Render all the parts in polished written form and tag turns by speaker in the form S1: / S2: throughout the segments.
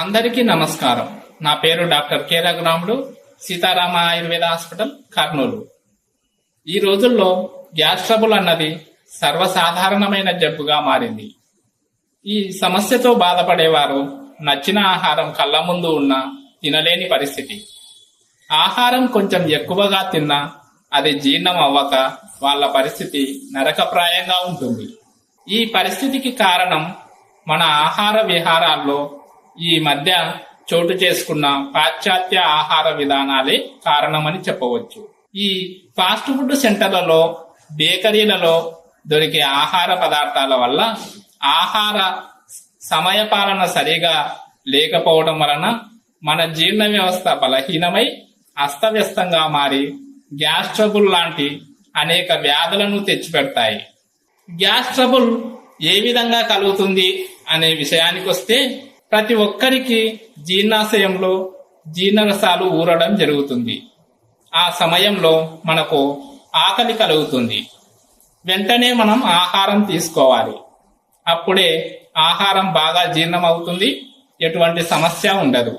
S1: అందరికీ నమస్కారం. నా పేరు doctor K Raghuramudu, Sitarama Ayurveda hospital, Kurnool. ఈ రోజుల్లో గ్యాస్ ట్రబుల్ అన్నది సర్వసాధారణమైన జబ్బుగా మారింది. ఈ సమస్యతో బాధపడేవారు నచ్చిన ఆహారం కళ్ళ ముందు ఉన్నా తినలేని పరిస్థితి. ఆహారం కొంచెం ఎక్కువగా తిన్నా అది జీర్ణం అవ్వక వాళ్ళ పరిస్థితి నరకప్రాయంగా ఉంటుంది. ఈ పరిస్థితికి కారణం మన ఆహార విహారాల్లో ఈ మధ్య చోటు చేసుకున్న పాశ్చాత్య ఆహార విధానాలే కారణమని చెప్పవచ్చు. ఈ ఫాస్ట్ ఫుడ్ సెంటర్లలో, బేకరీలలో దొరికే ఆహార పదార్థాల వల్ల ఆహార సమయపాలన సరిగా లేకపోవడం వలన మన జీర్ణ వ్యవస్థ బలహీనమై అస్తవ్యస్తంగా మారి గ్యాస్ ట్రబుల్ లాంటి అనేక వ్యాధులను తెచ్చిపెడతాయి. గ్యాస్ ట్రబుల్ ఏ విధంగా కలుగుతుంది అనే విషయానికి వస్తే, ప్రతి ఒక్కరికి జీర్ణాశయంలో జీర్ణరసాలు ఊరడం జరుగుతుంది. ఆ సమయంలో మనకు ఆకలి కలుగుతుంది. వెంటనే మనం ఆహారం తీసుకోవాలి. అప్పుడే ఆహారం బాగా జీర్ణం అవుతుంది, ఎటువంటి సమస్య ఉండదు.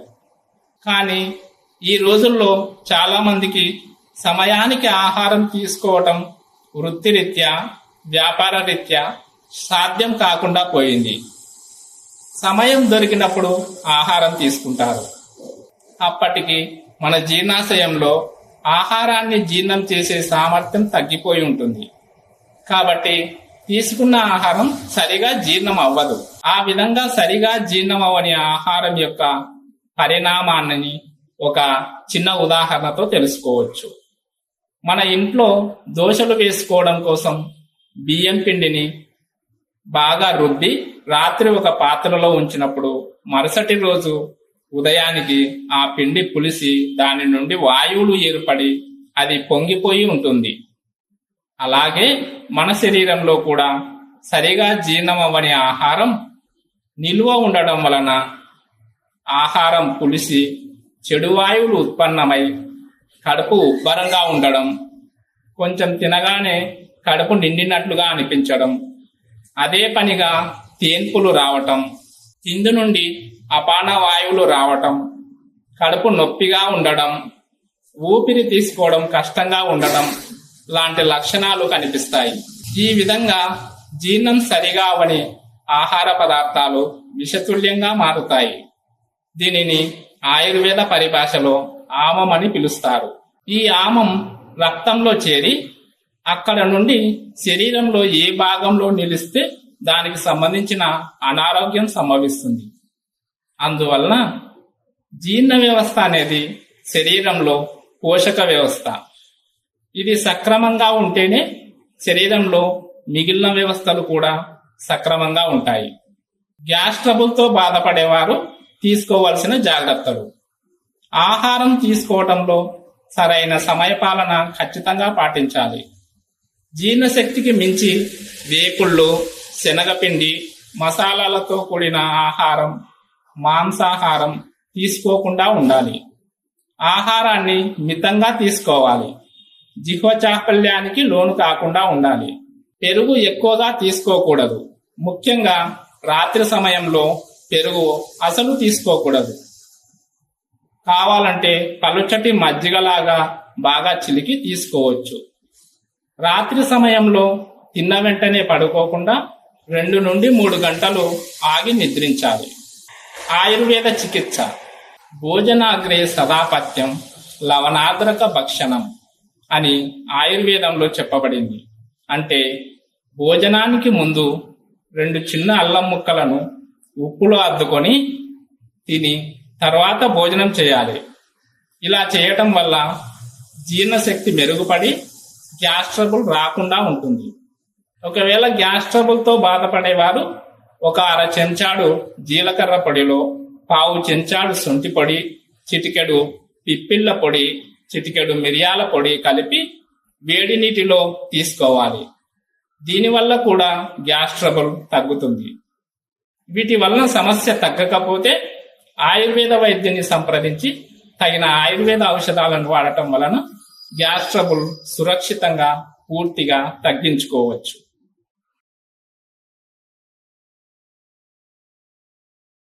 S1: కానీ ఈ రోజుల్లో చాలా మందికి సమయానికి ఆహారం తీసుకోవటం వృత్తిరీత్యా, వ్యాపార రీత్యా సాధ్యం కాకుండా పోయింది. సమయం దొరికినప్పుడు ఆహారం తీసుకుంటారు. అప్పటికి మన జీర్ణాశయంలో ఆహారాన్ని జీర్ణం చేసే సామర్థ్యం తగ్గిపోయి ఉంటుంది. కాబట్టి తీసుకున్న ఆహారం సరిగా జీర్ణం అవ్వదు. ఆ విధంగా సరిగా జీర్ణం అవ్వని ఆహారం యొక్క పరిణామాన్ని ఒక చిన్న ఉదాహరణతో తెలుసుకోవచ్చు. మన ఇంట్లో దోశలు వేసుకోవడం కోసం బియ్యం పిండిని బాగా రుబ్బి రాత్రి ఒక పాత్రలో ఉంచినప్పుడు మరుసటి రోజు ఉదయానికి ఆ పిండి పులిసి దాని నుండి వాయువులు ఏర్పడి అది పొంగిపోయి ఉంటుంది. అలాగే మన శరీరంలో కూడా సరిగా జీర్ణం అవ్వని ఆహారం నిల్వ ఉండడం వలన ఆహారం పులిసి చెడు వాయువులు ఉత్పన్నమై కడుపు ఉబ్బరంగా ఉండడం, కొంచెం తినగానే కడుపు నిండినట్లుగా అనిపించడం, అదే పనిగా తేన్పులు రావటం, కింది నుండి అపాన వాయువులు రావటం, కడుపు నొప్పిగా ఉండడం, ఊపిరి తీసుకోవడం కష్టంగా ఉండడం లాంటి లక్షణాలు కనిపిస్తాయి. ఈ విధంగా జీర్ణం సరిగా అవని ఆహార పదార్థాలు విషతుల్యంగా మారుతాయి. దీనిని ఆయుర్వేద పరిభాషలో ఆమం అని పిలుస్తారు. ఈ ఆమం రక్తంలో చేరి అక్కడ నుండి శరీరంలో ఏ భాగంలో నిలిస్తే దానికి సంబంధించిన అనారోగ్యం సంభవిస్తుంది. అందువలన జీర్ణ వ్యవస్థ అనేది శరీరంలో పోషక వ్యవస్థ. ఇది సక్రమంగా ఉంటేనే శరీరంలో మిగిలిన వ్యవస్థలు కూడా సక్రమంగా ఉంటాయి. గ్యాస్ ట్రబుల్తో బాధపడేవారు తీసుకోవాల్సిన జాగ్రత్తలు: ఆహారం తీసుకోవటంలో సరైన సమయపాలన ఖచ్చితంగా పాటించాలి. జీర్ణశక్తికి మించి వేపుళ్ళు, శనగపిండి, మసాలాలతో కూడిన ఆహారం, మాంసాహారం తీసుకోకుండా ఉండాలి. ఆహారాన్ని మితంగా తీసుకోవాలి. జిహ్వ చాపల్యానికి లోను కాకుండా ఉండాలి. పెరుగు ఎక్కువగా తీసుకోకూడదు. ముఖ్యంగా రాత్రి సమయంలో పెరుగు అసలు తీసుకోకూడదు. కావాలంటే పలుచటి మజ్జిగలాగా బాగా చిలికి తీసుకోవచ్చు. రాత్రి సమయంలో తిన్న వెంటనే పడుకోకుండా 2 నుండి 3 గంటలు ఆగి నిద్రించాలి. ఆయుర్వేద చికిత్స: భోజనాగ్రే సదాపత్యం లవణాద్రక భక్షణం అని ఆయుర్వేదంలో చెప్పబడింది. అంటే భోజనానికి ముందు 2 చిన్న అల్లం ముక్కలను ఉప్పులో అద్దుకొని తిని తర్వాత భోజనం చేయాలి. ఇలా చేయటం వల్ల జీర్ణశక్తి మెరుగుపడి గ్యాస్ ట్రబుల్ రాకుండా ఉంటుంది. ఒకవేళ గ్యాస్ ట్రబుల్తో బాధపడేవారు 1 అర చెంచాడు జీలకర్ర పొడిలో 1/4 చెంచాడు శొంఠి పొడి, చిటికెడు పిప్పిళ్ళ పొడి, చిటికెడు మిరియాల పొడి కలిపి వేడి నీటిలో తీసుకోవాలి. దీనివల్ల కూడా గ్యాస్ ట్రబుల్ తగ్గుతుంది. వీటి వలన సమస్య తగ్గకపోతే ఆయుర్వేద వైద్యుని సంప్రదించి తగిన ఆయుర్వేద ఔషధాలను వాడటం వలన గ్యాస్ ట్రబుల్ సురక్షితంగా పూర్తిగా తగ్గించుకోవచ్చు.